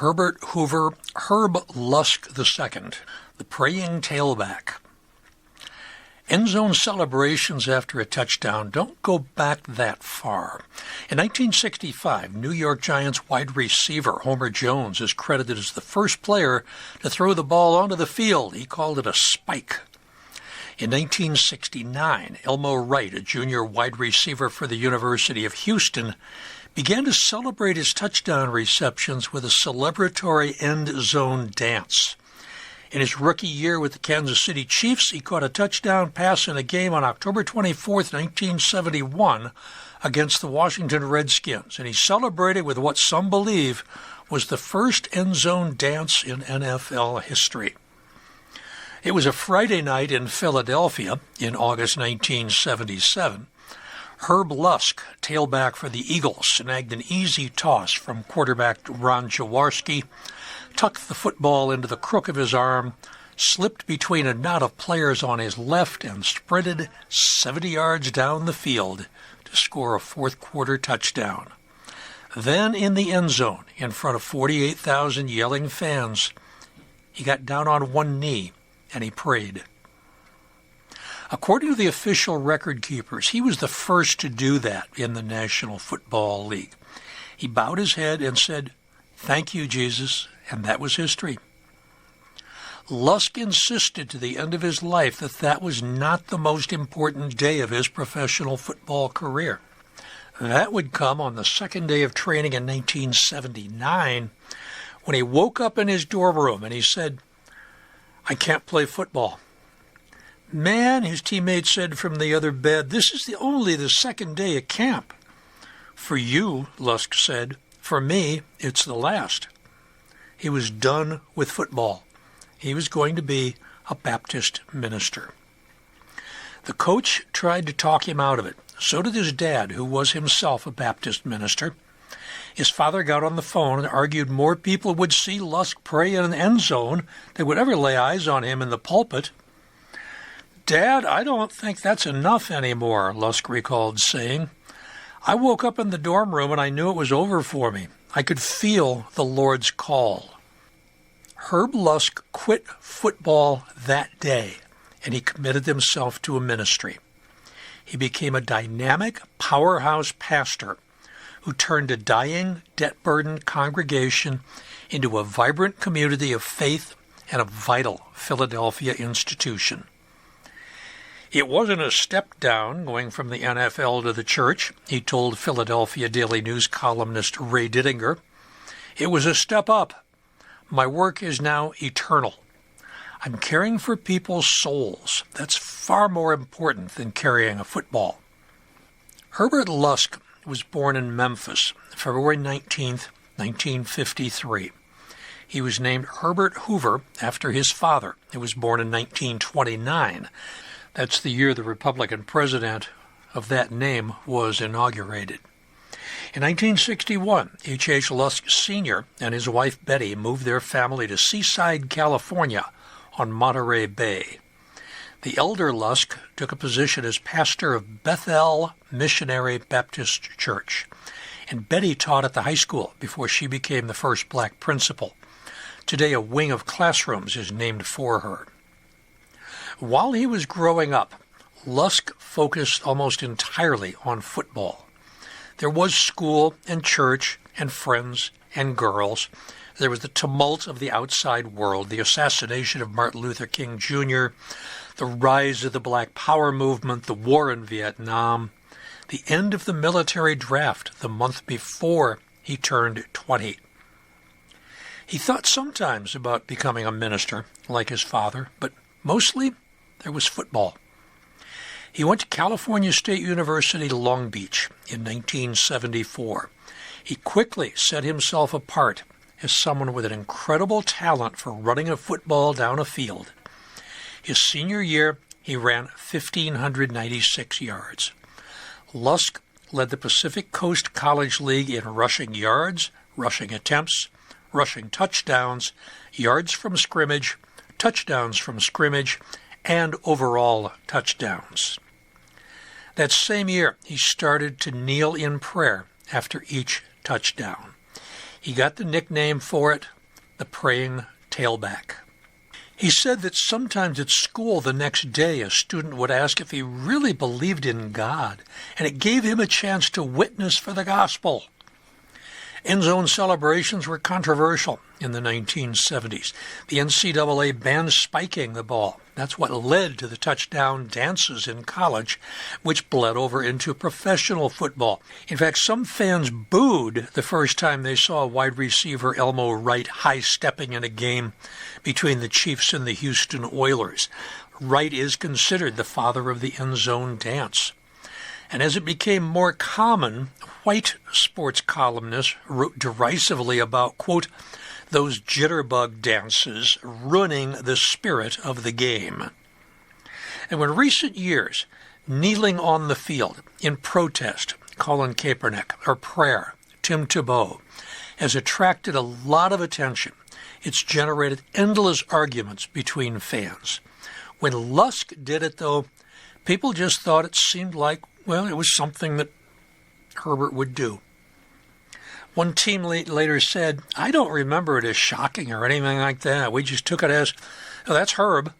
Herb Lusk II, the praying tailback. End zone celebrations after a touchdown don't go back that far. In 1965, New York Giants wide receiver Homer Jones is credited as the first player to throw the ball onto the field. He called it a spike. In 1969, Elmo Wright, a junior wide receiver for the University of Houston, began to celebrate his touchdown receptions with a celebratory end zone dance. In his rookie year with the Kansas City Chiefs, he caught a touchdown pass in a game on October 24, 1971, against the Washington Redskins, and he celebrated with what some believe was the first end zone dance in NFL history. It was a Friday night in Philadelphia in August 1977. Herb Lusk, tailback for the Eagles, snagged an easy toss from quarterback Ron Jaworski, tucked the football into the crook of his arm, slipped between a knot of players on his left, and sprinted 70 yards down the field to score a fourth-quarter touchdown. Then in the end zone, in front of 48,000 yelling fans, he got down on one knee and he prayed. According to the official record keepers, he was the first to do that in the National Football League. He bowed his head and said, "Thank you, Jesus," and that was history. Lusk insisted to the end of his life that that was not the most important day of his professional football career. That would come on the second day of training in 1979 when he woke up in his dorm room and he said, "I can't play football." "Man," his teammates said from the other bed, "this is only the second day of camp." "For you," Lusk said, "for me, it's the last." He was done with football. He was going to be a Baptist minister. The coach tried to talk him out of it. So did his dad, who was himself a Baptist minister. His father got on the phone and argued more people would see Lusk pray in an end zone than would ever lay eyes on him in the pulpit. "Dad, I don't think that's enough anymore," Lusk recalled saying. "I woke up in the dorm room and I knew it was over for me. I could feel the Lord's call." Herb Lusk quit football that day, and he committed himself to a ministry. He became a dynamic powerhouse pastor who turned a dying, debt-burdened congregation into a vibrant community of faith and a vital Philadelphia institution. It wasn't a step down going from the NFL to the church, he told Philadelphia Daily News columnist Ray Didinger. It was a step up. My work is now eternal. I'm caring for people's souls. That's far more important than carrying a football. Herbert Lusk was born in Memphis, February 19, 1953. He was named Herbert Hoover after his father, who was born in 1929. That's the year the Republican president of that name was inaugurated. In 1961, H.H. Lusk Sr. and his wife Betty moved their family to Seaside, California, on Monterey Bay. The elder Lusk took a position as pastor of Bethel Missionary Baptist Church, and Betty taught at the high school before she became the first black principal. Today, a wing of classrooms is named for her. While he was growing up, Lusk focused almost entirely on football. There was school and church and friends and girls. There was the tumult of the outside world, the assassination of Martin Luther King Jr., the rise of the Black Power movement, the war in Vietnam, the end of the military draft the month before he turned 20. He thought sometimes about becoming a minister, like his father, but mostly there was football. He went to California State University, Long Beach in 1974. He quickly set himself apart as someone with an incredible talent for running a football down a field. His senior year, he ran 1,596 yards. Lusk led the Pacific Coast College League in rushing yards, rushing attempts, rushing touchdowns, yards from scrimmage, touchdowns from scrimmage, and overall touchdowns. That same year, he started to kneel in prayer after each touchdown. He got the nickname for it, the praying tailback. He said that sometimes at school the next day a student would ask if he really believed in God, and it gave him a chance to witness for the gospel. End zone celebrations were controversial in the 1970s. The NCAA banned spiking the ball. That's what led to the touchdown dances in college, which bled over into professional football. In fact, some fans booed the first time they saw wide receiver Elmo Wright high-stepping in a game between the Chiefs and the Houston Oilers. Wright is considered the father of the end zone dance. And as it became more common, white sports columnists wrote derisively about, quote, those jitterbug dances ruining the spirit of the game. And in recent years, kneeling on the field in protest, Colin Kaepernick, or prayer, Tim Tebow, has attracted a lot of attention. It's generated endless arguments between fans. When Lusk did it, though, people just thought it seemed like, well, it was something that Herbert would do. One teammate later said, I don't remember it as shocking or anything like that. We just took it as, oh, that's Herb.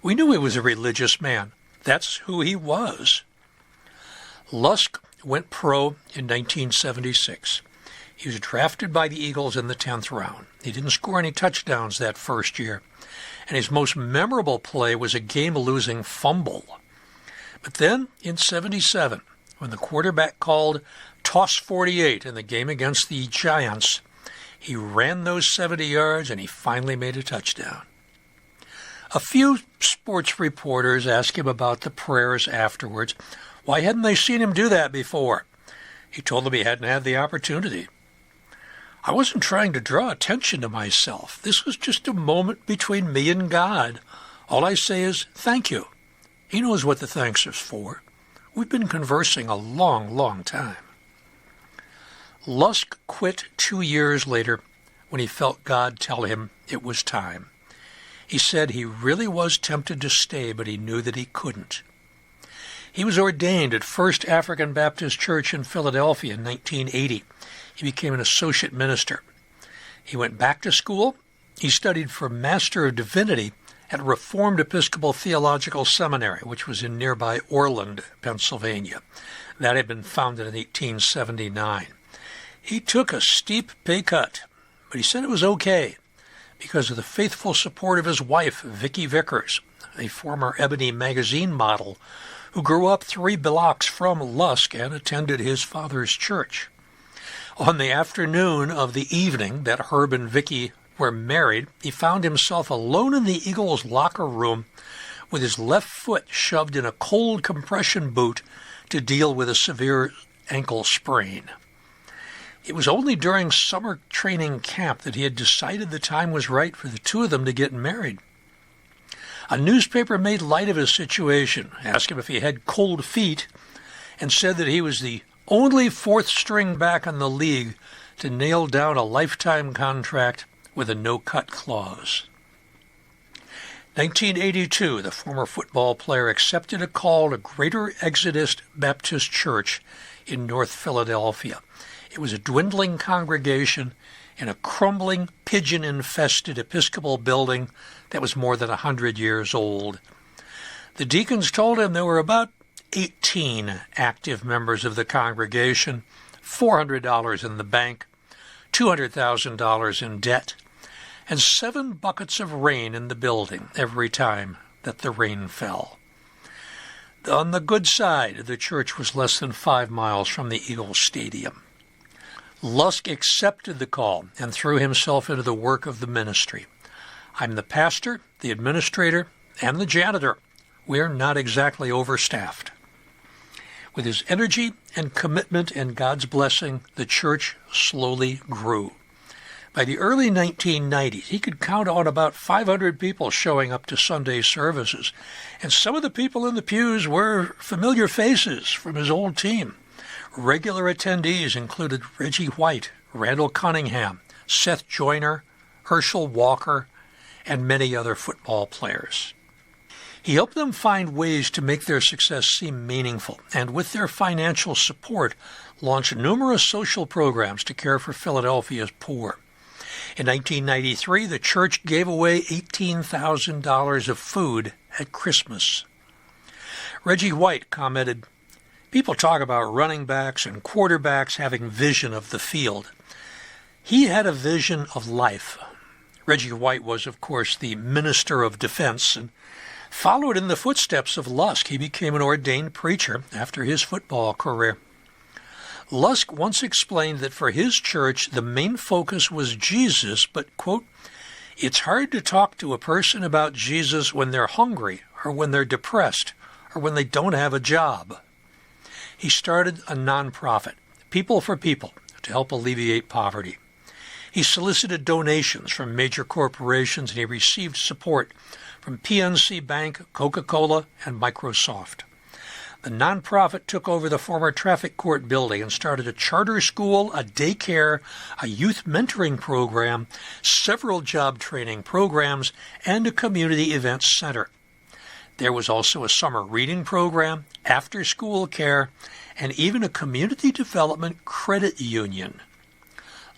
We knew he was a religious man. That's who he was. Lusk went pro in 1976. He was drafted by the Eagles in the 10th round. He didn't score any touchdowns that first year, and his most memorable play was a game-losing fumble. But then, in 77, when the quarterback called toss 48 in the game against the Giants, he ran those 70 yards and he finally made a touchdown. A few sports reporters asked him about the prayers afterwards. Why hadn't they seen him do that before? He told them he hadn't had the opportunity. I wasn't trying to draw attention to myself. This was just a moment between me and God. All I say is, thank you. He knows what the thanks is for. We've been conversing a long, long time. Lusk quit 2 years later when he felt God tell him it was time. He said he really was tempted to stay, but he knew that he couldn't. He was ordained at First African Baptist Church in Philadelphia in 1980. He became an associate minister. He went back to school. He studied for Master of Divinity at Reformed Episcopal Theological Seminary, which was in nearby Orland, Pennsylvania. That had been founded in 1879. He took a steep pay cut, but he said it was okay because of the faithful support of his wife, Vicki Vickers, a former Ebony magazine model who grew up 3 blocks from Lusk and attended his father's church. On the afternoon of the evening that Herb and Vicki were married, he found himself alone in the Eagles' locker room with his left foot shoved in a cold compression boot to deal with a severe ankle sprain. It was only during summer training camp that he had decided the time was right for the two of them to get married. A newspaper made light of his situation, asked him if he had cold feet, and said that he was the only fourth string back in the league to nail down a lifetime contract with a no-cut clause. 1982, the former football player accepted a call to Greater Exodus Baptist Church in North Philadelphia. It was a dwindling congregation in a crumbling, pigeon-infested Episcopal building that was more than 100 years old. The deacons told him there were about 18 active members of the congregation, $400 in the bank, $200,000 in debt, and 7 buckets of rain in the building every time that the rain fell. On the good side, the church was less than 5 miles from the Eagles Stadium. Lusk accepted the call and threw himself into the work of the ministry. I'm the pastor, the administrator, and the janitor. We're not exactly overstaffed. With his energy and commitment and God's blessing, the church slowly grew. By the early 1990s, he could count on about 500 people showing up to Sunday services, and some of the people in the pews were familiar faces from his old team. Regular attendees included Reggie White, Randall Cunningham, Seth Joyner, Herschel Walker, and many other football players. He helped them find ways to make their success seem meaningful, and with their financial support, launched numerous social programs to care for Philadelphia's poor. In 1993, the church gave away $18,000 of food at Christmas. Reggie White commented, "People talk about running backs and quarterbacks having vision of the field. He had a vision of life." Reggie White was, of course, the Minister of Defense and followed in the footsteps of Lusk. He became an ordained preacher after his football career. Lusk once explained that for his church, the main focus was Jesus, but, quote, "It's hard to talk to a person about Jesus when they're hungry or when they're depressed or when they don't have a job." He started a nonprofit, People for People, to help alleviate poverty. He solicited donations from major corporations, and he received support from PNC Bank, Coca-Cola, and Microsoft. The nonprofit took over the former traffic court building and started a charter school, a daycare, a youth mentoring program, several job training programs, and a community events center. There was also a summer reading program, after-school care, and even a community development credit union.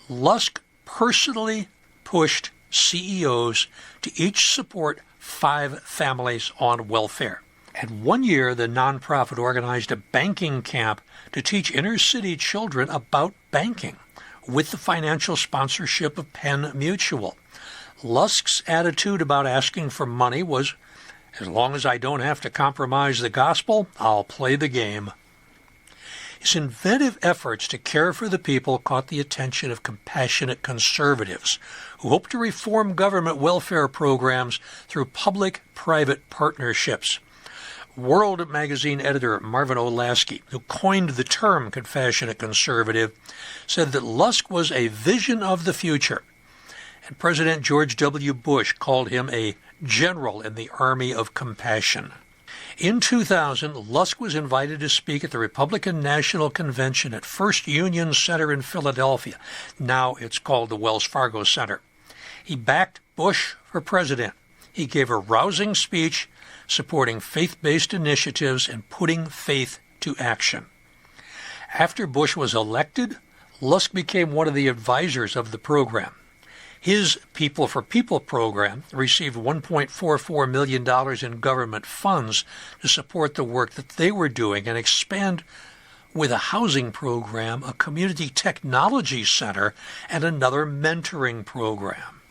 Lusk personally pushed CEOs to each support 5 families on welfare. And one year, the nonprofit organized a banking camp to teach inner-city children about banking with the financial sponsorship of Penn Mutual. Lusk's attitude about asking for money was, "As long as I don't have to compromise the gospel, I'll play the game." His inventive efforts to care for the people caught the attention of compassionate conservatives who hoped to reform government welfare programs through public-private partnerships. World magazine editor Marvin Olasky, who coined the term compassionate conservative, said that Lusk was a vision of the future, and President George W. Bush called him a general in the Army of Compassion. In 2000, Lusk was invited to speak at the Republican National Convention at First Union Center in Philadelphia. Now it's called the Wells Fargo Center. He backed Bush for president. He gave a rousing speech supporting faith-based initiatives and putting faith to action. After Bush was elected, Lusk became one of the advisors of the program. His People for People program received $1.44 million in government funds to support the work that they were doing and expand with a housing program, a community technology center, and another mentoring program.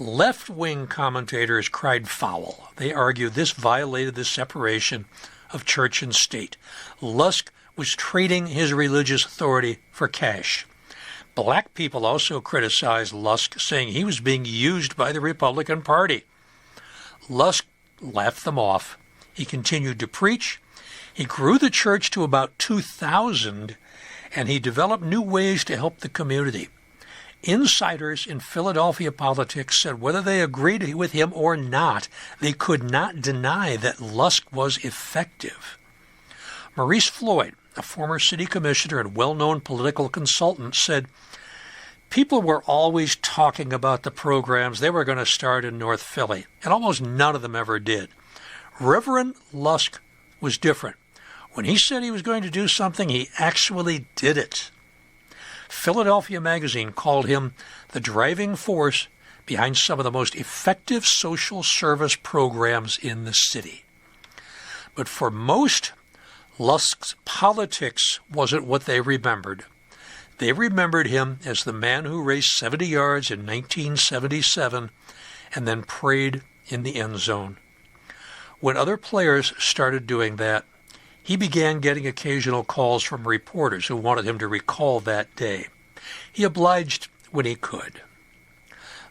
Left-wing commentators cried foul. They argued this violated the separation of church and state. Lusk was trading his religious authority for cash. Black people also criticized Lusk, saying he was being used by the Republican Party. Lusk laughed them off. He continued to preach. He grew the church to about 2,000, and he developed new ways to help the community. Insiders in Philadelphia politics said whether they agreed with him or not, they could not deny that Lusk was effective. Maurice Floyd, a former city commissioner and well-known political consultant, said, "People were always talking about the programs they were going to start in North Philly, and almost none of them ever did. Reverend Lusk was different. When he said he was going to do something, he actually did it." Philadelphia Magazine called him the driving force behind some of the most effective social service programs in the city. But for most, Lusk's politics wasn't what they remembered. They remembered him as the man who raced 70 yards in 1977 and then prayed in the end zone. When other players started doing that, he began getting occasional calls from reporters who wanted him to recall that day. He obliged when he could.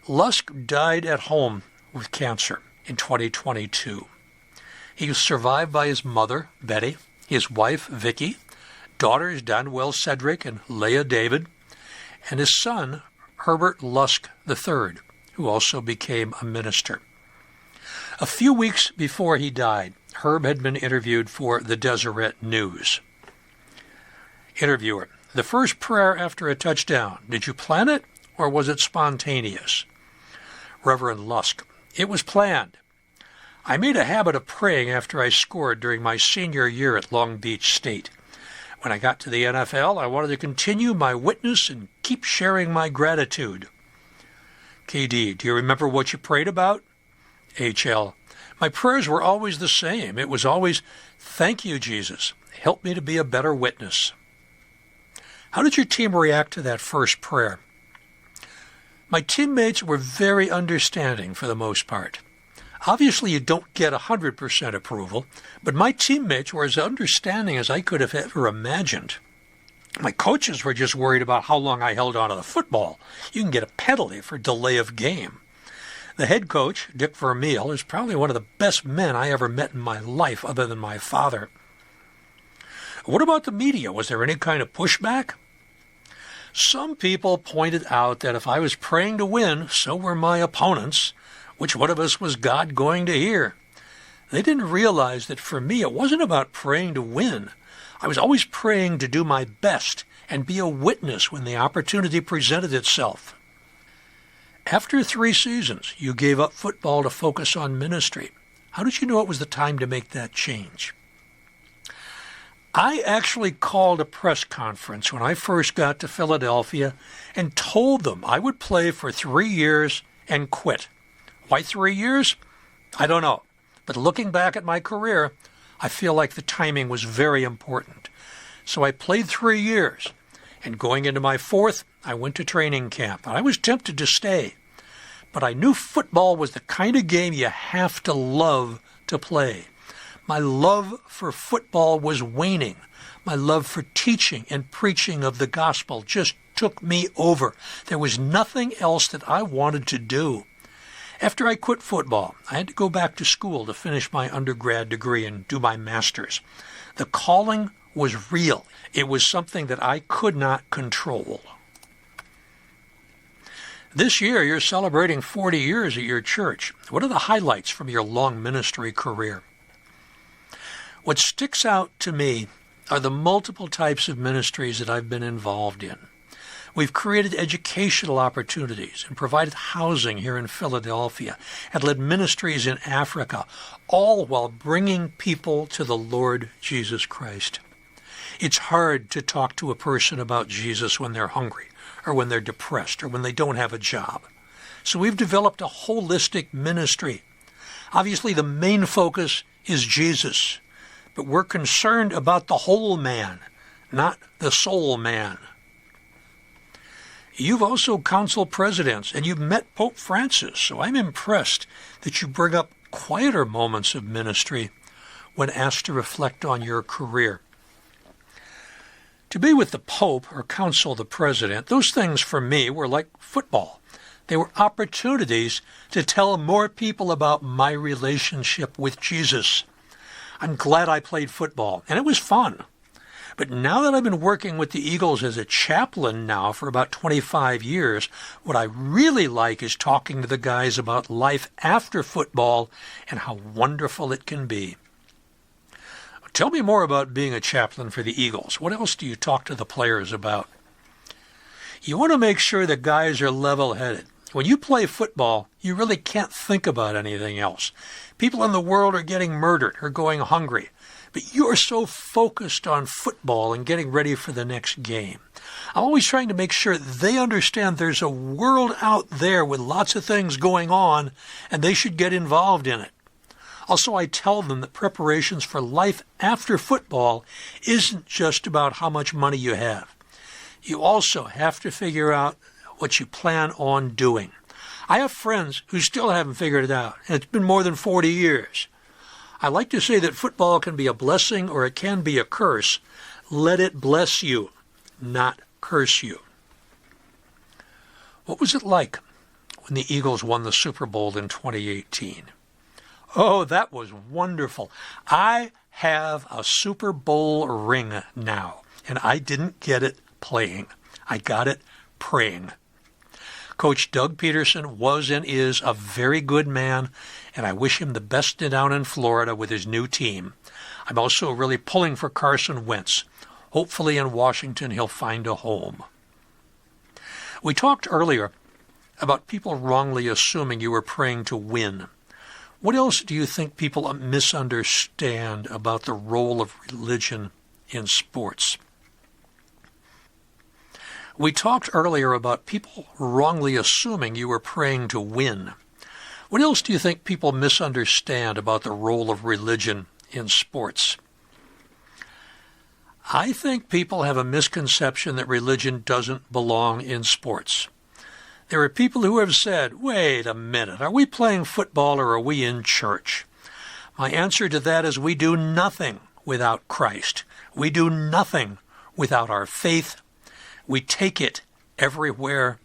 Lusk died at home with cancer in 2022. He was survived by his mother, Betty, his wife, Vicky, daughters Donwell Cedric and Leah David, and his son, Herbert Lusk III, who also became a minister. A few weeks before he died, Herb had been interviewed for the Deseret News. Interviewer: "The first prayer after a touchdown, did you plan it or was it spontaneous?" Reverend Lusk: "It was planned. I made a habit of praying after I scored during my senior year at Long Beach State. When I got to the NFL, I wanted to continue my witness and keep sharing my gratitude. KD, do you remember what you prayed about? HL, my prayers were always the same. It was always, thank you, Jesus. Help me to be a better witness. How did your team react to that first prayer? My teammates were very understanding for the most part. Obviously, you don't get 100% approval, but my teammates were as understanding as I could have ever imagined. My coaches were just worried about how long I held on to the football. You can get a penalty for delay of game. The head coach, Dick Vermeil, is probably one of the best men I ever met in my life other than my father. What about the media? Was there any kind of pushback? Some people pointed out that if I was praying to win, so were my opponents. Which one of us was God going to hear? They didn't realize that for me it wasn't about praying to win. I was always praying to do my best and be a witness when the opportunity presented itself. After 3 seasons, you gave up football to focus on ministry. How did you know it was the time to make that change? I actually called a press conference when I first got to Philadelphia and told them I would play for 3 years and quit. Why 3 years? I don't know. But looking back at my career, I feel like the timing was very important. So I played 3 years. And going into my 4th, I went to training camp. I was tempted to stay. But I knew football was the kind of game you have to love to play. My love for football was waning. My love for teaching and preaching of the gospel just took me over. There was nothing else that I wanted to do. After I quit football, I had to go back to school to finish my undergrad degree and do my master's. The calling was real. It was something that I could not control. This year, you're celebrating 40 years at your church. What are the highlights from your long ministry career? What sticks out to me are the multiple types of ministries that I've been involved in. We've created educational opportunities and provided housing here in Philadelphia and led ministries in Africa, all while bringing people to the Lord Jesus Christ. It's hard to talk to a person about Jesus when they're hungry or when they're depressed or when they don't have a job. So we've developed a holistic ministry. Obviously, the main focus is Jesus, but we're concerned about the whole man, not the soul man. You've also counseled presidents, and you've met Pope Francis, so I'm impressed that you bring up quieter moments of ministry when asked to reflect on your career. To be with the Pope or counsel the president, those things for me were like football. They were opportunities to tell more people about my relationship with Jesus. I'm glad I played football, and it was fun. But now that I've been working with the Eagles as a chaplain now for about 25 years, what I really like is talking to the guys about life after football and how wonderful it can be. Tell me more about being a chaplain for the Eagles. What else do you talk to the players about? You want to make sure the guys are level-headed. When you play football, you really can't think about anything else. People in the world are getting murdered or going hungry. But you're so focused on football and getting ready for the next game. I'm always trying to make sure they understand there's a world out there with lots of things going on, and they should get involved in it. Also, I tell them that preparations for life after football isn't just about how much money you have. You also have to figure out what you plan on doing. I have friends who still haven't figured it out, and it's been more than 40 years. I like to say that football can be a blessing or it can be a curse. Let it bless you, not curse you. What was it like when the Eagles won the Super Bowl in 2018? Oh, that was wonderful. I have a Super Bowl ring now, and I didn't get it playing. I got it praying. Coach Doug Peterson was and is a very good man, and I wish him the best down in Florida with his new team. I'm also really pulling for Carson Wentz. Hopefully in Washington he'll find a home. We talked earlier about people wrongly assuming you were praying to win. What else do you think people misunderstand about the role of religion in sports? We talked earlier about people wrongly assuming you were praying to win. What else do you think people misunderstand about the role of religion in sports? I think people have a misconception that religion doesn't belong in sports. There are people who have said, wait a minute, are we playing football or are we in church? My answer to that is we do nothing without Christ. We do nothing without our faith. We take it everywhere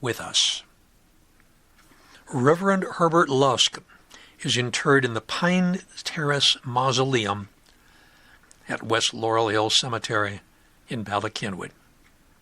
with us. Reverend Herbert Lusk is interred in the Pine Terrace Mausoleum at West Laurel Hill Cemetery in Ballackinwood.